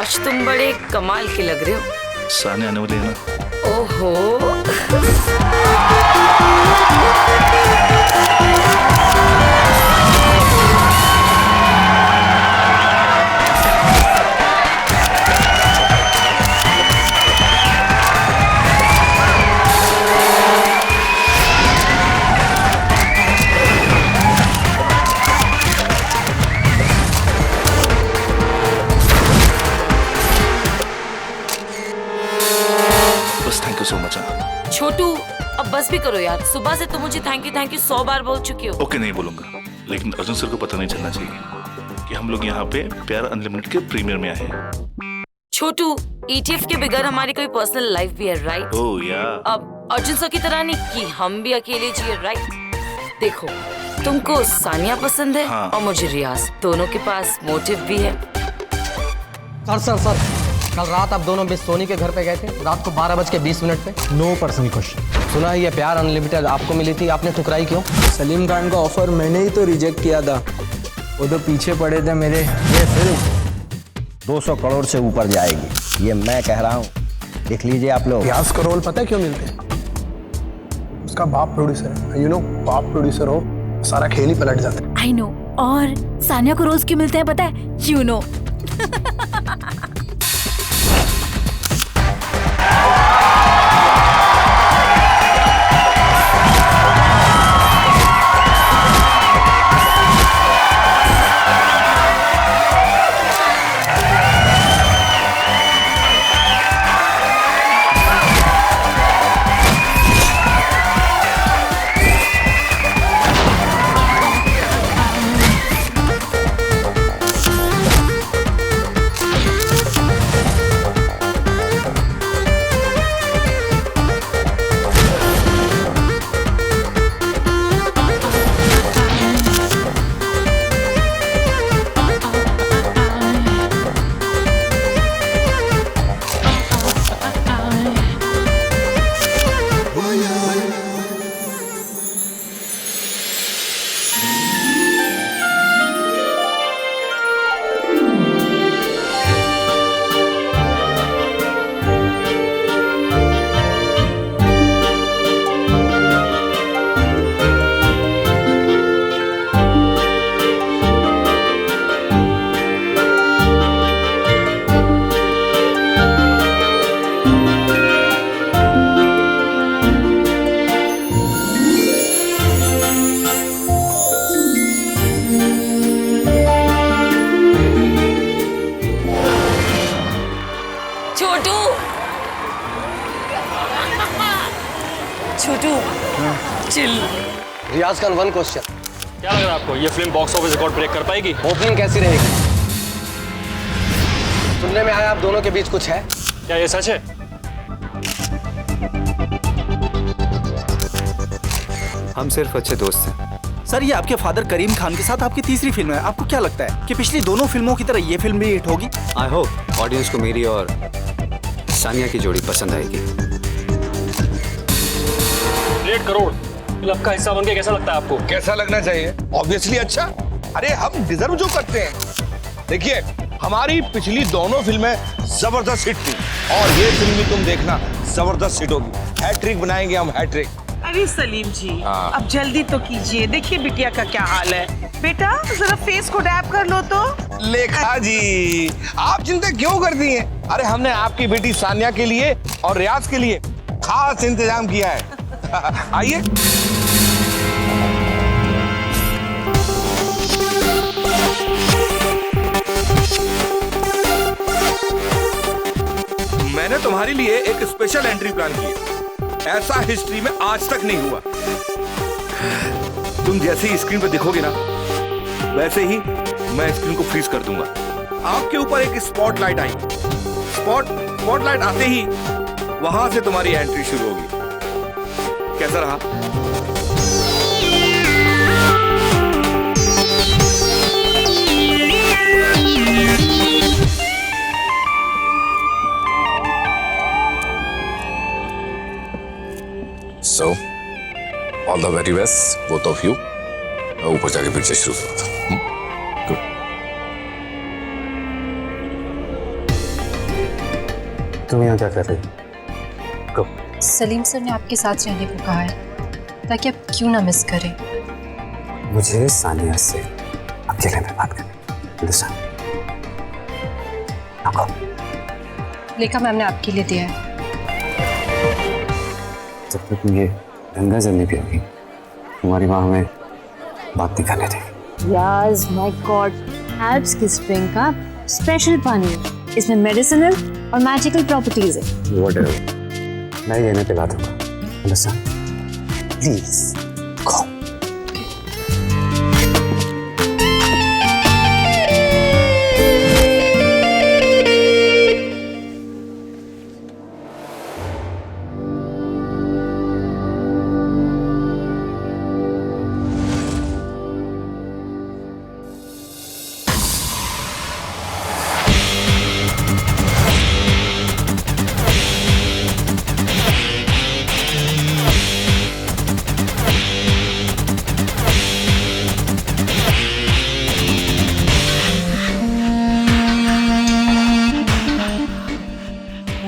आज तुम बड़े कमाल के लग रहे हो। सानिया आने वाली है ना। ओहो। Thank you so much. Chhotu अब बस भी करो यार, सुबह से तुम मुझे थैंक यू 100 बार बोल चुके हो। ओके नहीं बोलूंगा, लेकिन अर्जुन सर को पता नहीं चलना चाहिए कि हम लोग यहाँ पे प्यार अनलिमिटेड के प्रीमियर में आए हैं। छोटू ETF के बगैर हमारी कोई पर्सनल लाइफ भी है, राइट? ओह या। अब अर्जुन सर की तरह नहीं कि हम भी अकेले जिए, राइट? देखो तुमको सानिया पसंद है। हाँ। और मुझे रियाज, दोनों के पास मोटिव भी है। सर कल रात आप दोनों मिस सोनी के घर पे गए थे, रात को 12:20 पे। No personal question. सुना है ये प्यार अनलिमिटेड आपको मिली थी, आपने ठुकराई क्यों? सलीम खान का ऑफर मैंने ही तो रिजेक्ट किया था, वो तो पीछे पड़े थे मेरे। ये फिल्म 200 करोड़ से ऊपर जाएगी, ये मैं कह रहा हूँ, देख लीजिए आप लोग। रियाज का रोल पता है क्यों मिलते हैं? उसका बाप प्रोड्यूसर है, यू नो, बाप प्रोड्यूसर हो सारा खेल ही पलट जाता है। I know. और सानिया को रोज क्यों मिलते हैं पता है? You know. Chhotu chill. Riyaz Khan, one question. क्या लग रहा है आपको, ये film box office record break कर पाएगी? ओपनिंग कैसी रहेगी? सुनने में आया आप दोनों के बीच कुछ है, क्या ये सच है? हम सिर्फ अच्छे दोस्त हैं। सर, ये आपके फादर करीम खान के साथ आपकी तीसरी फिल्म है। आपको क्या लगता है कि पिछली दोनों फिल्मों की तरह ये फिल्म भी हिट होगी? आई होप ऑडियंस को मेरी और सानिया की जोड़ी पसंद आएगी। 1.5 करोड़ फिल्म का हिस्सा बन के कैसा लगता है आपको? कैसा लगना चाहिए? ऑब्वियसली अच्छा। अरे हम डिजर्व जो करते हैं। देखिए, हमारी पिछली दोनों फिल्में जबरदस्त हिट थी और ये फिल्म भी तुम देखना जबरदस्त हिट होगी। हैट्रिक बनाएंगे हम, हैट्रिक। अरे सलीम जी, अब जल्दी तो कीजिए। देखिए बिटिया का क्या हाल है। बेटा जरा फेस को डैप कर लो तो। लेखा जी, आप चिंता क्यों करती हैं? अरे हमने आपकी बेटी सानिया के लिए और रियाज के लिए खास इंतजाम किया है। आइए। मैंने तुम्हारे लिए एक स्पेशल एंट्री प्लान की है। ऐसा हिस्ट्री में आज तक नहीं हुआ। तुम जैसे ही स्क्रीन पर दिखोगे ना, वैसे ही मैं स्क्रीन को फ्रीज कर दूंगा। आपके ऊपर एक स्पॉटलाइट आई। स्पॉटलाइट आते ही वहां से तुम्हारी एंट्री शुरू होगी। कैसा रहा? So, all the very best, both of you. ऊपर जाके पिक्चर शुरू करता हूँ। तुम यहाँ क्या कर रही हो? सलीम सर ने आपके साथ रहने को कहा है ताकि आप क्यों ना मिस करें। मुझे सानिया से अकेले में बात करनी। लेखा मैम ने आपके लिए दिया है। जब तक ये गंगा जल नहीं पियोगी तुम्हारी माँ हमें बात नहीं करने देगी। यार माय गॉड, एल्प्स की स्प्रिंग का स्पेशल पानी है, इसमें मेडिसिनल और मैजिकल प्रॉपर्टीज है। व्हाटएवर, मैं ये नहीं पिला दूंगा। Understand? Please go.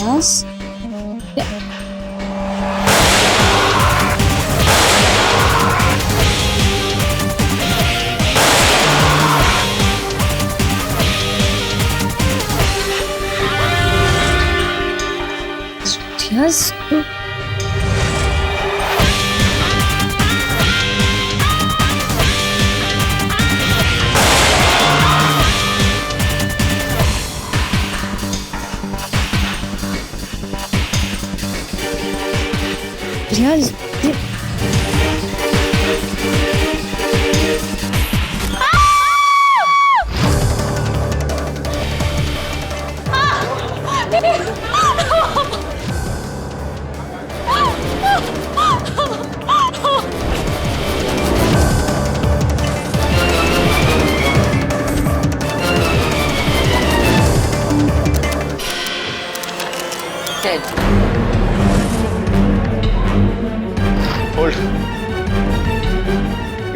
Yes. Yes. Hold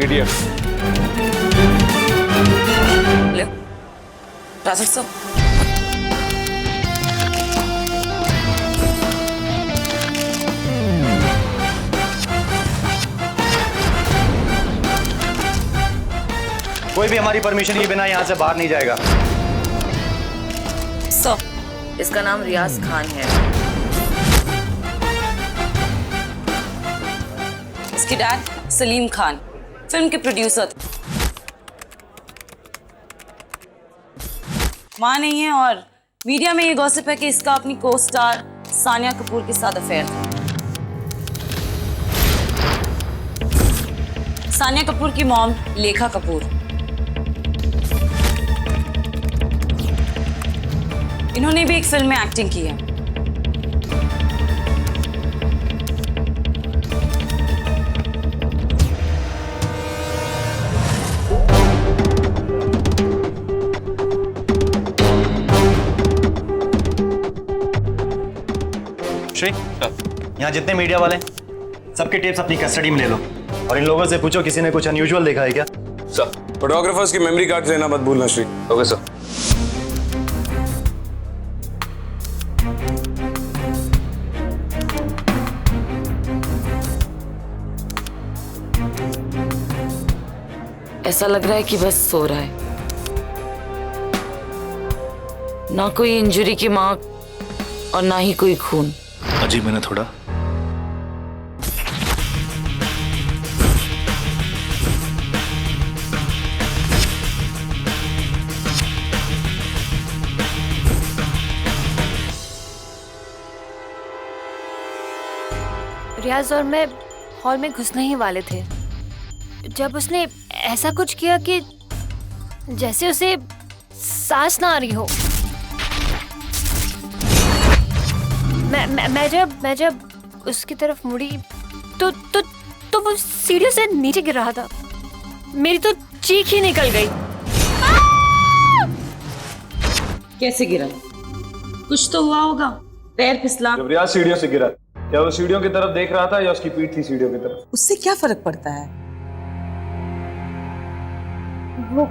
EDF ले राजर सर कोई भी हमारी परमिशन के बिना यहाँ से बाहर नहीं जाएगा। सर इसका नाम रियाज खान है। इसके डैड सलीम खान फिल्म के प्रोड्यूसर थे। मां नहीं है और मीडिया में ये गॉसिप है कि इसका अपनी को स्टार सानिया कपूर के साथ अफेयर था। सानिया कपूर की मॉम लेखा कपूर, इन्होंने भी एक फिल्म में एक्टिंग की है। श्री, यहाँ जितने मीडिया वाले हैं सबके टेप्स अपनी कस्टडी में ले लो और इन लोगों से पूछो किसी ने कुछ अनयूजुअल देखा है क्या। सर, फोटोग्राफर्स की मेमोरी कार्ड लेना मत भूलना श्री। Okay sir. ऐसा लग रहा है कि बस सो रहा है, ना कोई इंजरी की मार्क और ना ही कोई खून। अजीब है ना थोड़ा। रियाज और मैं हॉल में घुसने ही वाले थे जब उसने ऐसा कुछ किया कि जैसे उसे सांस ना आ रही हो। मैं जब उसकी तरफ मुड़ी तो वो सीढ़ियों से नीचे गिर रहा था। मेरी तो चीख ही निकल गई। कैसे गिरा? कुछ तो हुआ होगा, पैर फिसला। जब रियाज सीढ़ियों से गिरा, क्या वो सीढ़ियों की तरफ देख रहा था या उसकी पीठ थी सीढ़ियों की तरफ? उससे क्या फर्क पड़ता है? वो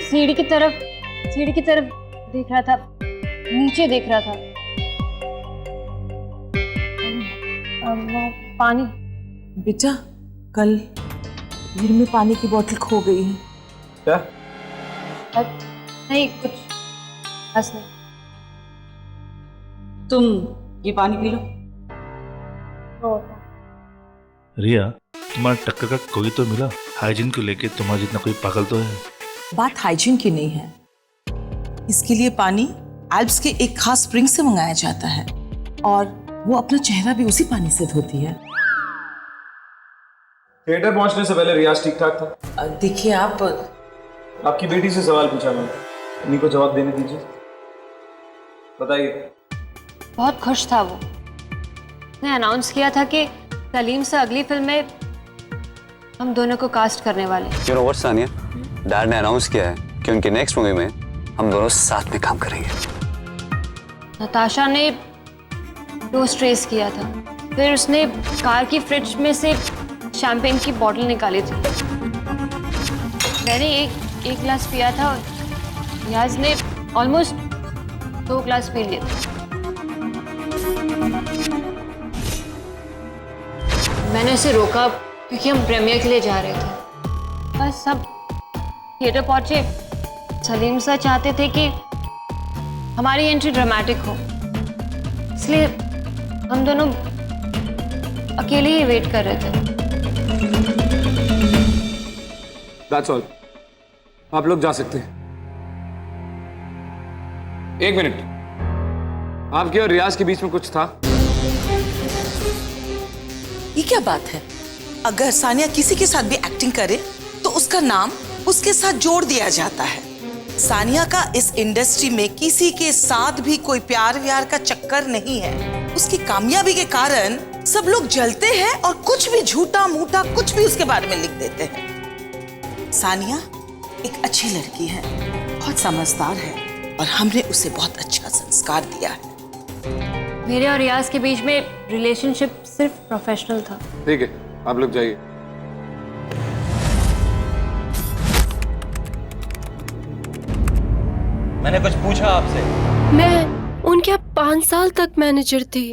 सीढ़ी की तरफ देख रहा था, नीचे देख रहा था। पानी। बेटा कल घर में पानी की बोतल खो गई है। क्या? नहीं कुछ बस नहीं। तुम ये पानी पी लो। रिया, तुम्हारा टक्कर का कोई तो मिला? हाइजीन को लेके तुम्हारा जितना कोई पागल तो है। बात हाइजीन की नहीं है, इसके लिए पानी एल्प्स के एक खास स्प्रिंग से मंगाया जाता है और वो अपना चेहरा भी उसी पानी से धोती है। थिएटर पहुंचने से पहले रियाज ठीक ठाक था? देखिए आप, आपकी बेटी से सवाल पूछा मैंने, उन्हीं को जवाब देने दीजिए। बताइए। बहुत खुश था वो। उसने अनाउंस किया था कि सलीम से अगली फिल्म में हम दोनों को कास्ट करने वाले। You know what, Sania? Dad ने अनाउंस किया है कि उनकी नेक्स्ट मूवी में हम दोनों साथ में काम करेंगे। नताशा ने टोस्ट रेस किया था, फिर उसने कार की फ्रिज में से शैंपेन की बोतल निकाली थी। मैंने एक गिलास पिया था और रियाज ने ऑलमोस्ट 2 गिलास पी लिए थे। मैंने उसे रोका क्योंकि हम प्रीमियर के लिए जा रहे थे। बस सब थिएटर पहुंचे। सलीम सर चाहते थे कि हमारी एंट्री ड्रामेटिक हो, इसलिए हम दोनों अकेले ही वेट कर रहे थे। That's all. आप लोग जा सकते हैं। 1 मिनट, आपके और रियाज के बीच में कुछ था? ये क्या बात है? अगर सानिया किसी के साथ भी एक्टिंग करे तो उसका नाम उसके साथ जोड़ दिया जाता है। सानिया का इस इंडस्ट्री में किसी के साथ भी कोई प्यार व्यार का चक्कर नहीं है। उसकी कामयाबी के कारण सब लोग जलते हैं और कुछ भी झूठा मूठा कुछ भी उसके बारे में लिख देते हैं। सानिया एक अच्छी लड़की है, बहुत समझदार है और हमने उसे बहुत अच्छा संस्कार दिया है। मेरे और रियाज के बीच में रिलेशनशिप सिर्फ प्रोफेशनल था। ठीक है, आप लोग जाइए। मैंने कुछ पूछा आपसे? मैं उनके 5 साल तक मैनेजर थी।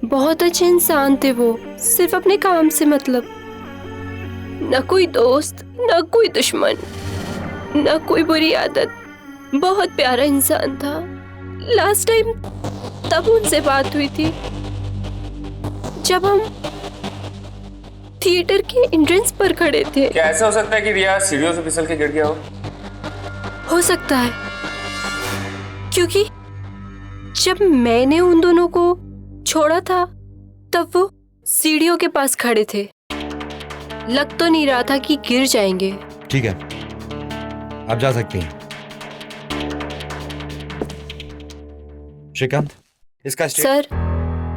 बहुत अच्छे इंसान थे वो, सिर्फ अपने काम से मतलब। न कोई दोस्त, न कोई दुश्मन, न कोई बुरी आदत। बहुत प्यारा इंसान था। लास्ट टाइम तब उनसे बात हुई थी जब हम थिएटर के एंट्रेंस पर खड़े थे। क्या ऐसा हो सकता है कि रिया सीढ़ियों से फिसल के गिर गया हो सकता है, क्योंकि जब मैंने उन दोनों को छोड़ा था तब वो सीढ़ियों के पास खड़े थे। लग तो नहीं रहा था कि गिर जाएंगे। ठीक है, आप जा सकती हैं। श्रीकांत, इसका सर,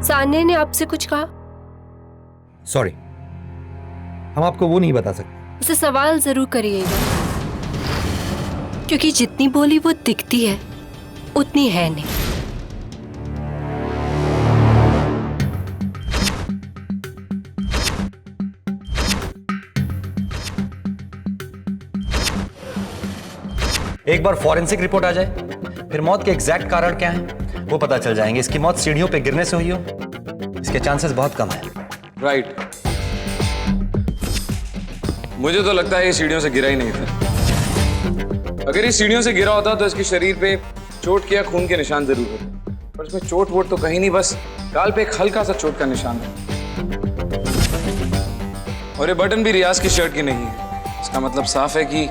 सानिया ने आपसे कुछ कहा? सॉरी, हम आपको वो नहीं बता सकते। उसे सवाल जरूर करिएगा, क्योंकि जितनी बोली वो दिखती है उतनी है नहीं। एक बार फॉरेंसिक रिपोर्ट आ जाए, फिर मौत के एग्जैक्ट कारण क्या है वो पता चल जाएंगे। इसकी मौत सीढ़ियों पे गिरने से हुई हो, इसके चांसेस बहुत कम है। राइट। मुझे तो लगता है ये सीढ़ियों से गिरा ही नहीं था। अगर ये सीढ़ियों से गिरा होता तो इसके शरीर पे चोट के या खून के निशान जरूर होते, पर इसमें चोट वोट तो कहीं नहीं, बस गाल पे एक हल्का सा चोट का निशान है। और ये बटन भी रियाज की शर्ट की नहीं है। इसका मतलब साफ है कि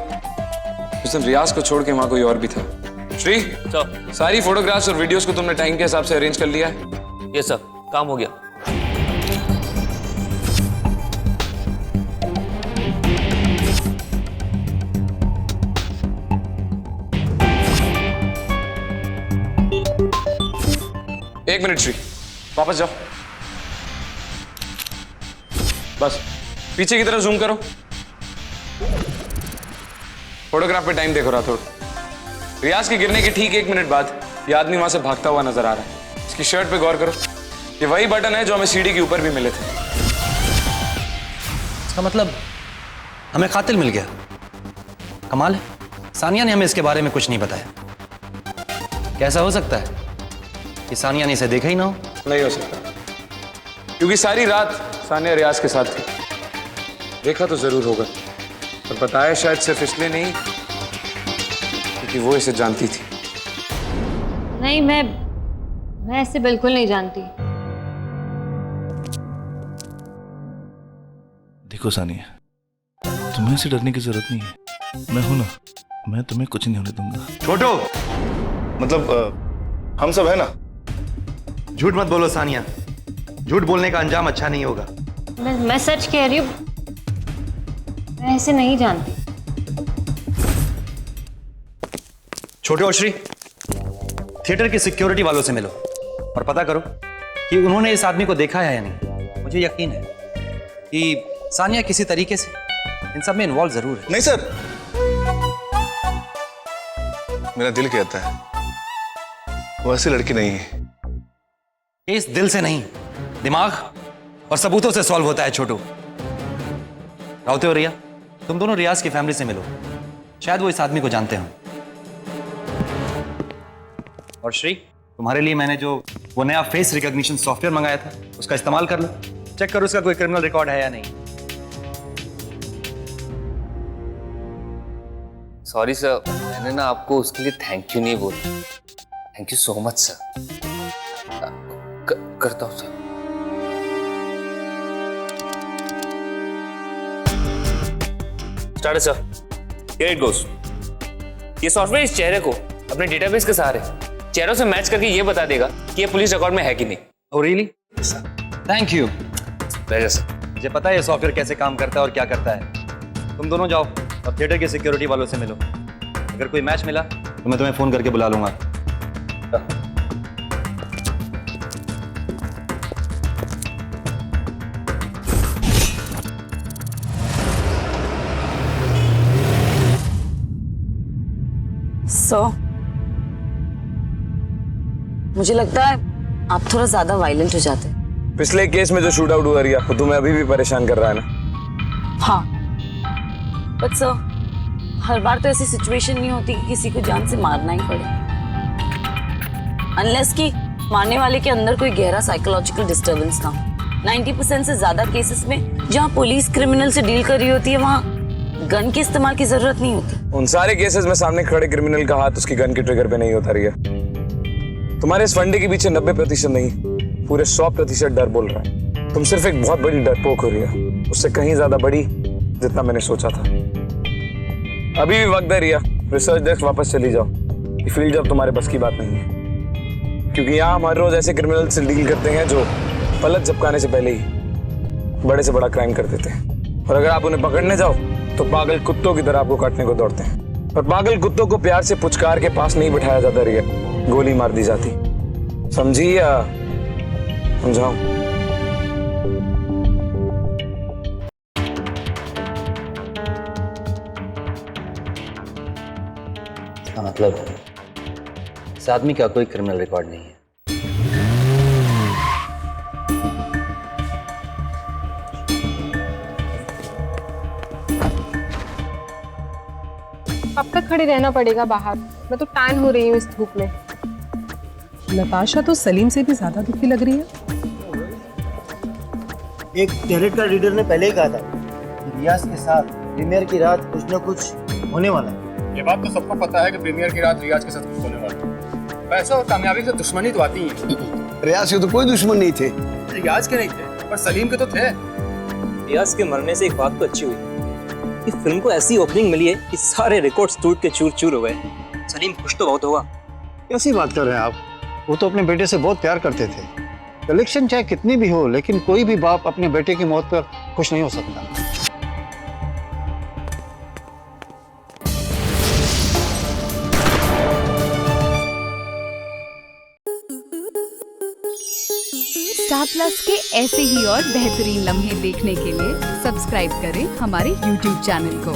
उस दिन रियाज को छोड़ के वहां कोई और भी था। श्री, सारी फोटोग्राफ्स और वीडियोस को तुमने टाइम के हिसाब से अरेंज कर लिया है? यस सर, काम हो गया। एक मिनट श्री, वापस जाओ। बस पीछे की तरफ जूम करो। फोटोग्राफ पे टाइम देखो राठौड़। रियाज के गिरने के ठीक 1 मिनट बाद ये आदमी वहां से भागता हुआ नजर आ रहा है। इसकी शर्ट पे गौर करो, ये वही बटन है जो हमें सीढ़ी के ऊपर भी मिले थे। इसका मतलब हमें कातिल मिल गया। कमाल है, सानिया ने हमें इसके बारे में कुछ नहीं बताया। कैसा हो सकता है कि सानिया ने इसे देखा ही ना हो? नहीं हो सकता, क्योंकि सारी रात सानिया रियाज के साथ थी। देखा तो जरूर होगा, पर बताया शायद सिर्फ इसलिए नहीं क्योंकि वो इसे जानती थी। नहीं, मैं इसे बिल्कुल नहीं जानती। देखो सानिया, तुम्हें इसे डरने की जरूरत नहीं है। मैं हूं ना, मैं तुम्हें कुछ नहीं होने दूंगा। छोटो, मतलब हम सब है ना। झूठ मत बोलो सानिया, झूठ बोलने का अंजाम अच्छा नहीं होगा। मैं सच कह रही हूँ, मैं इसे नहीं जानती। छोटे और श्री, थिएटर के सिक्योरिटी वालों से मिलो और पता करो कि उन्होंने इस आदमी को देखा है या नहीं। मुझे यकीन है कि सानिया किसी तरीके से इन सब में इन्वॉल्व जरूर है। नहीं सर, मेरा दिल कहता है वो ऐसी लड़की नहीं है। केस दिल से नहीं, दिमाग और सबूतों से सॉल्व होता है छोटू। राउते और रिया, तुम दोनों रियाज की फैमिली से मिलो, शायद वो इस आदमी को जानते हो। और श्री, तुम्हारे लिए मैंने जो वो नया फेस रिकॉग्निशन सॉफ्टवेयर मंगाया था, उसका इस्तेमाल कर लो। चेक करो उसका कोई क्रिमिनल रिकॉर्ड है या नहीं। सॉरी सर, मैंने ना आपको उसके लिए थैंक यू नहीं बोला। Thank you so much sir. करता हूँ sir. Start sir. Here it goes. ये सॉफ्टवेयर इस चेहरे को अपने डेटाबेस के सहारे चेहरों से मैच करके ये बता देगा कि ये पुलिस रिकॉर्ड में है कि नहीं। Oh really? Thank you. Pleasure sir. मुझे पता है ये सॉफ्टवेयर कैसे काम करता है और क्या करता है। तुम दोनों जाओ और थिएटर के सिक्योरिटी वालों से मिलो। अगर कोई मैच मिला तो मैं तुम्हें फोन करके बुला लूंगा। मुझे लगता है आप थोड़ा ज्यादा वायलेंट हो जाते हैं। पिछले केस में जो शूट आउट हुआ रिया, वो तुम्हें अभी भी परेशान कर रहा है ना? हाँ, बट सर, हर बार तो ऐसी सिचुएशन नहीं होती कि किसी को जान से मारना ही पड़े, अनलेस कि मारने वाले के अंदर कोई गहरा साइकोलॉजिकल डिस्टर्बेंस ना हो। 90% से ज्यादा केसेस में जहाँ पुलिस क्रिमिनल से डील कर रही होती है, वहाँ गन के इस्तेमाल की जरूरत नहीं होती। उन सारे केसेस में सामने खड़े क्रिमिनल का हाथ उसकी गन के ट्रिगर पे नहीं होता रिया। तुम्हारे इस फंडे के पीछे 90% नहीं, पूरे 100% डर बोल रहा है। तुम सिर्फ एक बहुत बड़ी डरपोक हो रिया, उससे कहीं ज्यादा बड़ी जितना मैंने सोचा था। अभी भी वक्त है रिया, रिसर्च डेस्क वापस चली जाओ। ये फील्ड जब तुम्हारे बस की बात नहीं है, क्योंकि यहाँ हम हर रोज ऐसे क्रिमिनल से डील करते हैं जो पलक झपकाने से पहले ही बड़े से बड़ा क्राइम कर देते हैं। और अगर आप उन्हें पकड़ने जाओ तो पागल कुत्तों की तरह आपको काटने को दौड़ते हैं। और पागल कुत्तों को प्यार से पुचकार के पास नहीं बिठाया जाता रिया, गोली मार दी जाती। समझी या समझाऊं? मतलब इस आदमी का कोई क्रिमिनल रिकॉर्ड नहीं है। कब तक खड़ी रहना पड़ेगा बाहर? मैं तो टैन हो रही हूँ इस धूप में। नताशा तो सलीम से भी ज्यादा दुखी लग रही है। एक टैलेंट का लीडर ने पहले ही कहा था कि रियाज के साथ प्रीमियर की रात कुछ न कुछ होने वाला है। ये बात तो सबको पता है कि प्रीमियर की रात रियाज के साथ कुछ होने वाला है। पैसा और कामयाबी से दुश्मनी तो आती है। रियाज के तो कोई दुश्मन नहीं थे। रियाज के नहीं थे, पर सलीम के तो थे। रियाज के मरने से एक बात तो अच्छी हुई कि फिल्म को ऐसी ओपनिंग मिली है कि सारे रिकॉर्ड्स टूट के चूर चूर हो गए। सलीम खुश तो बहुत होगा। कैसी बात कर रहे हैं आप? वो तो अपने बेटे से बहुत प्यार करते थे। कलेक्शन चाहे कितनी भी हो, लेकिन कोई भी बाप अपने बेटे की मौत पर खुश नहीं हो सकता। स्टार प्लस के ऐसे ही और बेहतरीन लम्हे देखने के लिए सब्सक्राइब करें हमारे YouTube चैनल को।